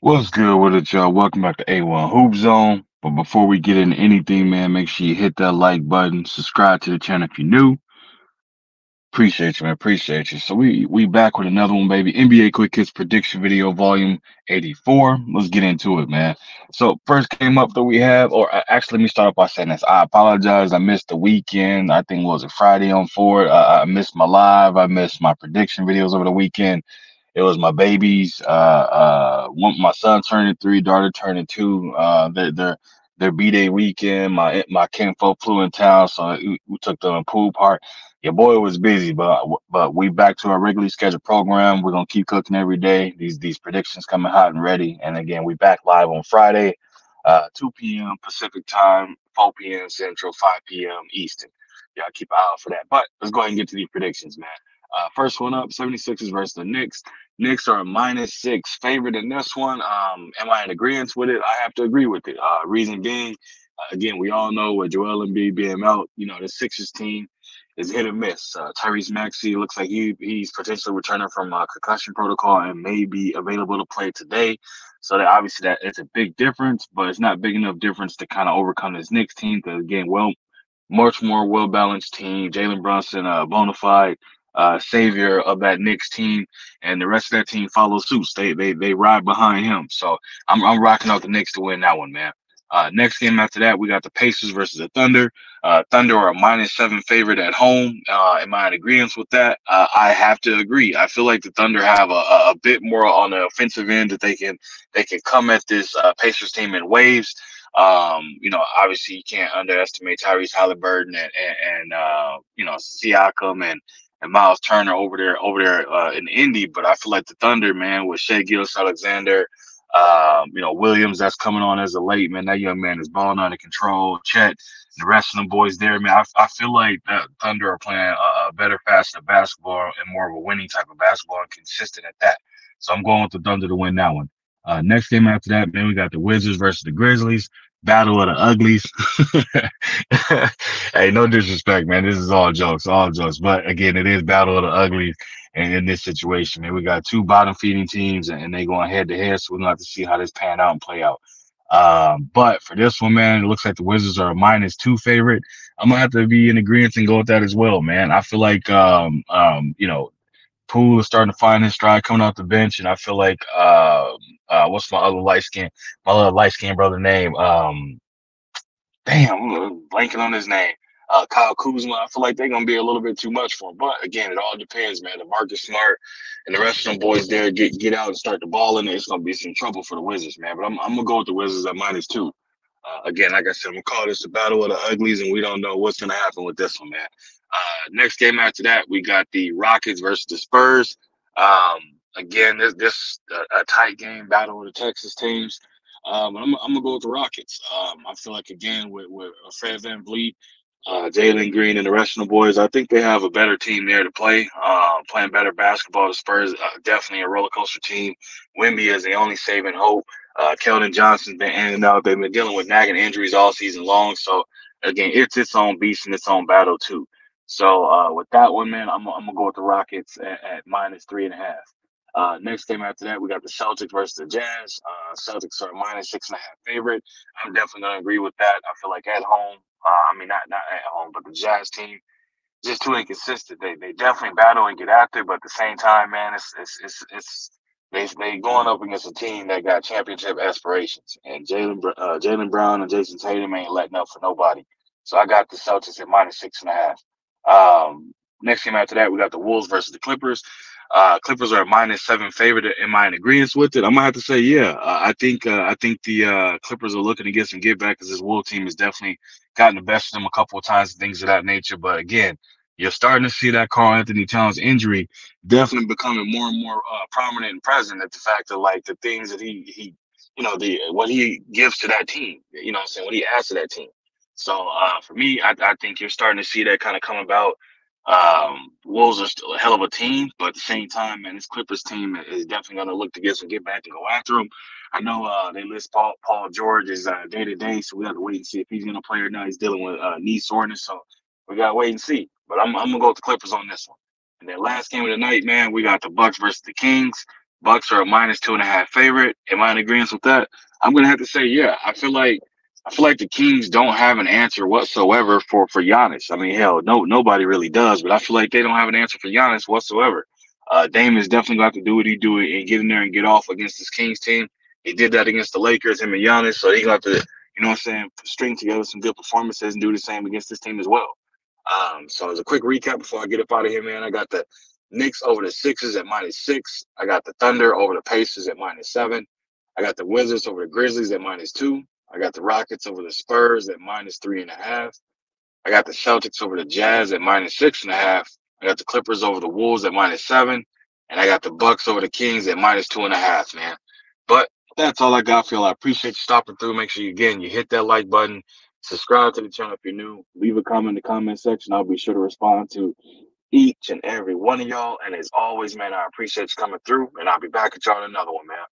What's good with it, y'all? Welcome back to A1 Hoop Zone. But before we get into anything, man, make sure you hit that like button, subscribe to the channel if you're new. Appreciate you, man. Appreciate you. So we back with another one, baby. NBA Quick Hits prediction video, volume 84. Let's get into it, man. So first game up that we have, actually, let me start off by saying this. I apologize. I missed the weekend. I think what was it Friday on Ford. I missed my live. I missed my prediction videos over the weekend. It was my babies. My son turning 3, daughter turning 2. Their b-day weekend. My kinfolk flew in town, so we took them pool part. Your boy was busy, but we back to our regularly scheduled program. We're gonna keep cooking every day. These predictions coming hot and ready. And again, we back live on Friday, 2 p.m. Pacific time, 4 p.m. Central, 5 p.m. Eastern. Y'all keep an eye out for that. But let's go ahead and get to these predictions, man. First one up, 76ers versus the Knicks. Knicks are a -6 favorite in this one. Am I in agreement with it? I have to agree with it. Reason being, again, we all know with Joel Embiid being out, the Sixers team is hit or miss. Tyrese Maxey looks like he's potentially returning from concussion protocol and may be available to play today. So that obviously that it's a big difference, but it's not big enough difference to kind of overcome this Knicks team. Because again, much more well balanced team. Jalen Brunson, bona fide savior of that Knicks team, and the rest of that team follow suits. They ride behind him. So I'm rocking out the Knicks to win that one, man. Next game after that, we got the Pacers versus the Thunder. Thunder are a -7 favorite at home. Am I in agreement with that? I have to agree. I feel like the Thunder have a bit more on the offensive end that they can come at this Pacers team in waves. Obviously you can't underestimate Tyrese Halliburton and Siakam and Miles Turner over there in Indy. But I feel like the Thunder, man, with Shea Gilgeous-Alexander, Williams that's coming on as a late, man. That young man is balling under control. Chet, the rest of them boys there, man. I feel like that Thunder are playing a better, faster basketball and more of a winning type of basketball and consistent at that. So I'm going with the Thunder to win that one. Next game after that, man, we got the Wizards versus the Grizzlies. Battle of the Uglies. Hey, no disrespect, man. This is all jokes, all jokes. But again, it is Battle of the Uglies. And in this situation, man, we got two bottom feeding teams and they going head to head. So we're going to have to see how this pan out and play out. But for this one, man, it looks like the Wizards are a -2 favorite. I'm going to have to be in agreement and go with that as well, man. I feel like, Poole is starting to find his stride coming off the bench. And I feel like, what's my other light skin brother name? Damn, I'm blanking on his name. Kyle Kuzma. I feel like they're gonna be a little bit too much for him. But again, it all depends, man. The Marcus Smart and the rest of them boys there get out and start the ball in. It's gonna be some trouble for the Wizards, man. But I'm gonna go with the Wizards at -2. Again, like I said, I'm gonna call this the battle of the uglies, and we don't know what's gonna happen with this one, man. Next game after that, we got the Rockets versus the Spurs. Again, this a tight game, battle of the Texas teams. I'm gonna go with the Rockets. I feel like again with Fred VanVleet, Jalen Green, and the rest of the boys, I think they have a better team there to play. Playing better basketball. The Spurs definitely a roller coaster team. Wemby is the only saving hope. Keldon Johnson's been in and out. They've been dealing with nagging injuries all season long. So again, it's its own beast and its own battle too. So with that one, man, I'm gonna go with the Rockets at -3.5. Next game after that, we got the Celtics versus the Jazz. Celtics are a -6.5 favorite. I'm definitely gonna agree with that. I feel like at home, not at home, but the Jazz team just too inconsistent. They definitely battle and get after, but at the same time, man, it's they going up against a team that got championship aspirations, and Jalen Brown and Jason Tatum ain't letting up for nobody. So I got the Celtics at -6.5. Next game after that, we got the Wolves versus the Clippers. Clippers are a -7 favorite. Am I in agreement with it? I'm gonna have to say, yeah. I think the Clippers are looking to get some get back because this Wolves team has definitely gotten the best of them a couple of times and things of that nature. But again, you're starting to see that Karl Anthony Towns injury definitely becoming more and more prominent and present at the fact of like the things that he the what he gives to that team. What I'm saying, what he adds to that team. So for me, I think you're starting to see that kind of come about. Wolves are still a hell of a team, but at the same time, man, this Clippers team is definitely going to look to get some get back and go after him. I know they list Paul George as day to day, so we have to wait and see if he's going to play or not. He's dealing with knee soreness, so we got to wait and see. But I'm going to go with the Clippers on this one. And then last game of the night, man, we got the Bucks versus the Kings. Bucks are a -2.5 favorite. Am I in agreement with that? I'm gonna have to say, yeah. I feel like the Kings don't have an answer whatsoever for Giannis. I mean, hell, nobody really does, but I feel like they don't have an answer for Giannis whatsoever. Dame is definitely going to have to do what he do and get in there and get off against this Kings team. He did that against the Lakers, him and Giannis, so he's going to have to, you know what I'm saying, string together some good performances and do the same against this team as well. So as a quick recap before I get up out of here, man, I got the Knicks over the Sixers at -6. I got the Thunder over the Pacers at -7. I got the Wizards over the Grizzlies at -2. I got the Rockets over the Spurs at -3.5. I got the Celtics over the Jazz at -6.5. I got the Clippers over the Wolves at -7, and I got the Bucks over the Kings at -2.5. Man, but that's all I got for y'all. I appreciate you stopping through. Make sure you hit that like button, subscribe to the channel if you're new, leave a comment in the comment section. I'll be sure to respond to each and every one of y'all. And as always, man, I appreciate you coming through, and I'll be back at y'all in another one, man.